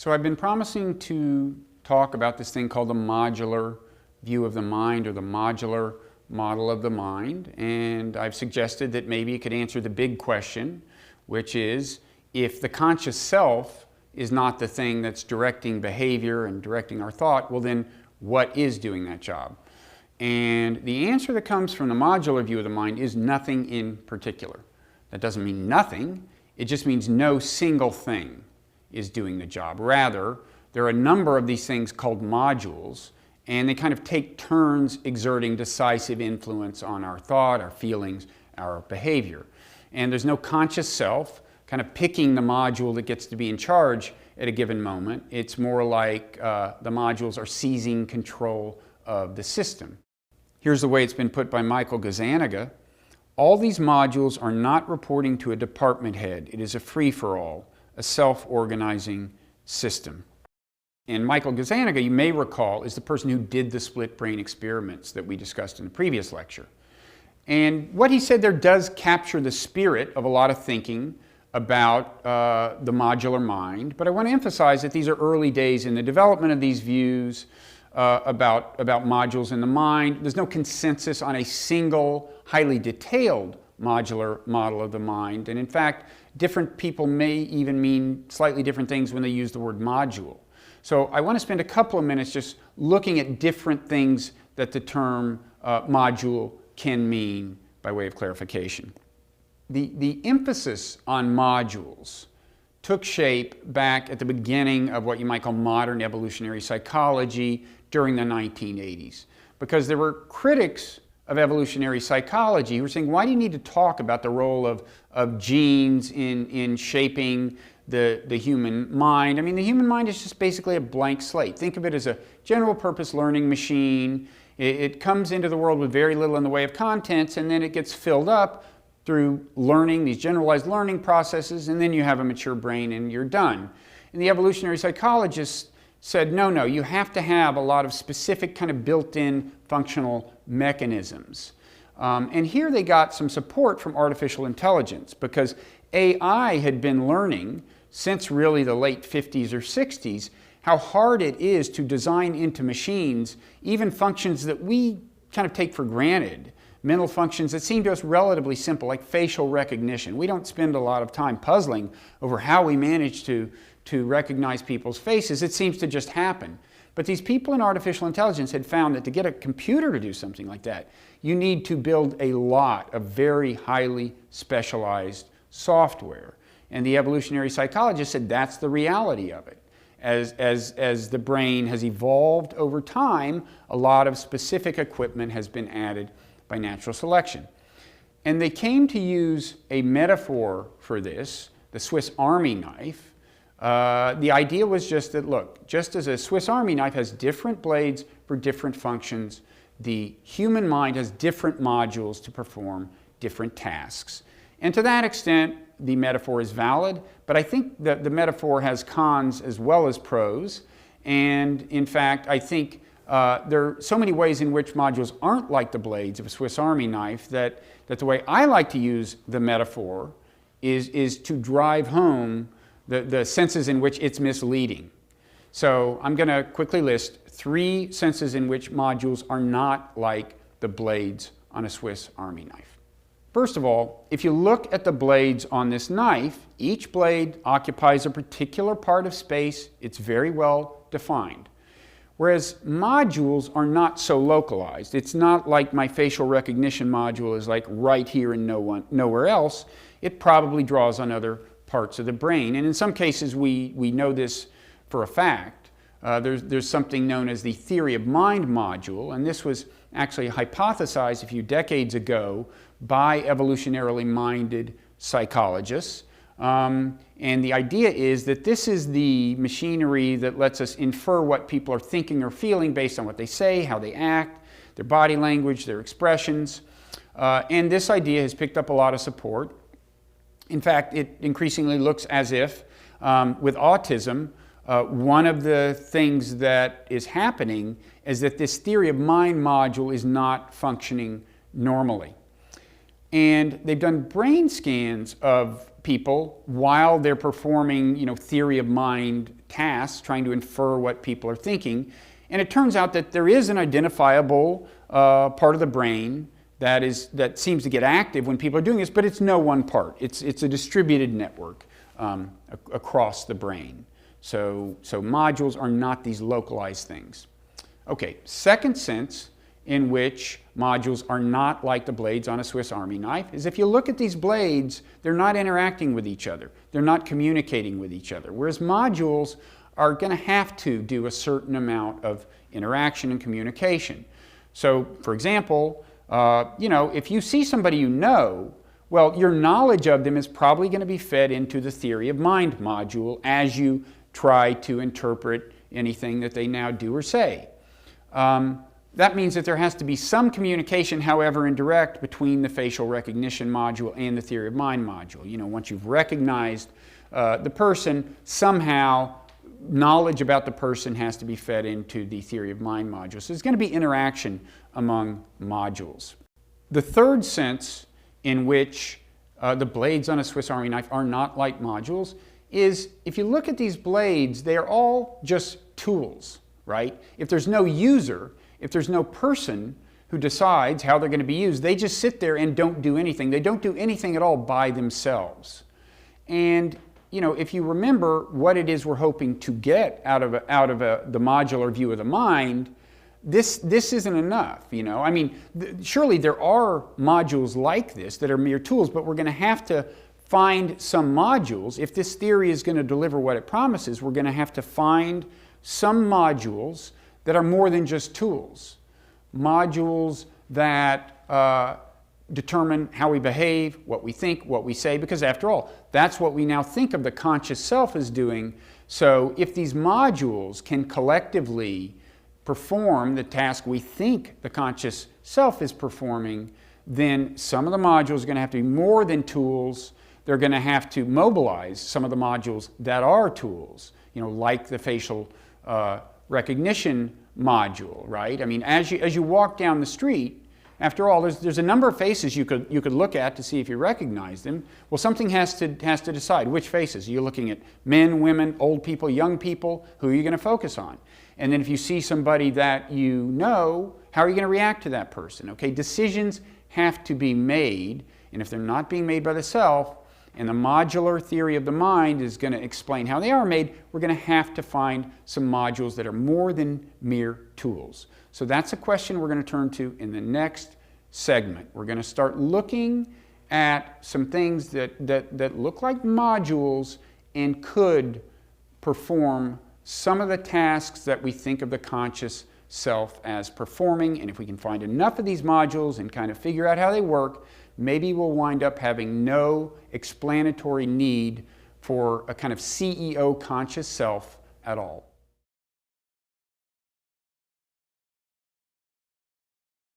So I've been promising to talk about this thing called the modular view of the mind, or the modular model of the mind, and I've suggested that maybe it could answer the big question, which is, if the conscious self is not the thing that's directing behavior and directing our thought, well then what is doing that job? And the answer that comes from the modular view of the mind is nothing in particular. That doesn't mean nothing, it just means no single thing is doing the job. Rather, there are a number of these things called modules, and they kind of take turns exerting decisive influence on our thought, our feelings, our behavior. And there's no conscious self kind of picking the module that gets to be in charge at a given moment. It's more like the modules are seizing control of the system. Here's the way it's been put by Michael Gazzaniga. All these modules are not reporting to a department head. It is a free-for-all, a self-organizing system. And Michael Gazzaniga, you may recall, is the person who did the split brain experiments that we discussed in the previous lecture. And what he said there does capture the spirit of a lot of thinking about the modular mind, but I want to emphasize that these are early days in the development of these views about modules in the mind. There's no consensus on a single, highly detailed modular model of the mind, and in fact, different people may even mean slightly different things when they use the word module. So I want to spend a couple of minutes just looking at different things that the term module can mean by way of clarification. The emphasis on modules took shape back at the beginning of what you might call modern evolutionary psychology during the 1980s, because there were critics of evolutionary psychology who were saying, why do you need to talk about the role of genes in shaping the human mind? I mean, the human mind is just basically a blank slate. Think of it as a general purpose learning machine. It comes into the world with very little in the way of contents, and then it gets filled up through learning, these generalized learning processes, and then you have a mature brain and you're done. And the evolutionary psychologists said, no, you have to have a lot of specific kind of built-in functional mechanisms. And here they got some support from artificial intelligence, because AI had been learning since really the late 50s or 60s how hard it is to design into machines even functions that we kind of take for granted, mental functions that seem to us relatively simple, like facial recognition. We don't spend a lot of time puzzling over how we manage to recognize people's faces. It seems to just happen. But these people in artificial intelligence had found that to get a computer to do something like that, you need to build a lot of very highly specialized software. And the evolutionary psychologist said that's the reality of it. As the brain has evolved over time, a lot of specific equipment has been added by natural selection. And they came to use a metaphor for this, the Swiss Army knife. The idea was just that, look, just as a Swiss Army knife has different blades for different functions, the human mind has different modules to perform different tasks. And to that extent, the metaphor is valid, but I think that the metaphor has cons as well as pros. And in fact, I think there are so many ways in which modules aren't like the blades of a Swiss Army knife that the way I like to use the metaphor is to drive home the senses in which it's misleading. So I'm going to quickly list 3 senses in which modules are not like the blades on a Swiss Army knife. First of all, if you look at the blades on this knife, each blade occupies a particular part of space. It's very well defined. Whereas modules are not so localized. It's not like my facial recognition module is like right here and nowhere else. It probably draws on other parts of the brain. And in some cases, we know this for a fact. There's something known as the theory of mind module, and this was actually hypothesized a few decades ago by evolutionarily minded psychologists. And the idea is that this is the machinery that lets us infer what people are thinking or feeling based on what they say, how they act, their body language, their expressions. And this idea has picked up a lot of support. In fact, it increasingly looks as if with autism, one of the things that is happening is that this theory of mind module is not functioning normally. And they've done brain scans of people while they're performing, theory of mind tasks, trying to infer what people are thinking. And it turns out that there is an identifiable part of the brain that seems to get active when people are doing this, but it's no one part. It's a distributed network across the brain. So modules are not these localized things. Okay, second sense in which modules are not like the blades on a Swiss Army knife is if you look at these blades, they're not interacting with each other. They're not communicating with each other. Whereas modules are going to have to do a certain amount of interaction and communication. So, for example, if you see somebody you know, well, your knowledge of them is probably going to be fed into the theory of mind module as you try to interpret anything that they now do or say. That means that there has to be some communication, however indirect, between the facial recognition module and the theory of mind module. Once you've recognized the person, somehow knowledge about the person has to be fed into the theory of mind module. So there's going to be interaction among modules. The third sense in which the blades on a Swiss Army knife are not like modules is if you look at these blades, they are all just tools, right? If there's no user, if there's no person who decides how they're going to be used, they just sit there and don't do anything. They don't do anything at all by themselves. And if you remember what it is we're hoping to get out of the modular view of the mind, this isn't enough. Surely there are modules like this that are mere tools, but we're going to have to find some modules. If this theory is going to deliver what it promises, we're going to have to find some modules that are more than just tools. Modules that determine how we behave, what we think, what we say, because after all, that's what we now think of the conscious self as doing. So if these modules can collectively perform the task we think the conscious self is performing, then some of the modules are going to have to be more than tools. They're going to have to mobilize some of the modules that are tools, like the facial recognition module, right? As you walk down the street, after all, there's a number of faces you could look at to see if you recognize them. Well, something has to decide which faces. Are you looking at men, women, old people, young people? Who are you going to focus on? And then if you see somebody that you know, how are you going to react to that person? Okay, decisions have to be made, and if they're not being made by the self, and the modular theory of the mind is going to explain how they are made, we're going to have to find some modules that are more than mere tools. So that's a question we're going to turn to in the next segment. We're going to start looking at some things that look like modules and could perform some of the tasks that we think of the conscious self as performing. And if we can find enough of these modules and kind of figure out how they work, maybe we'll wind up having no explanatory need for a kind of CEO conscious self at all.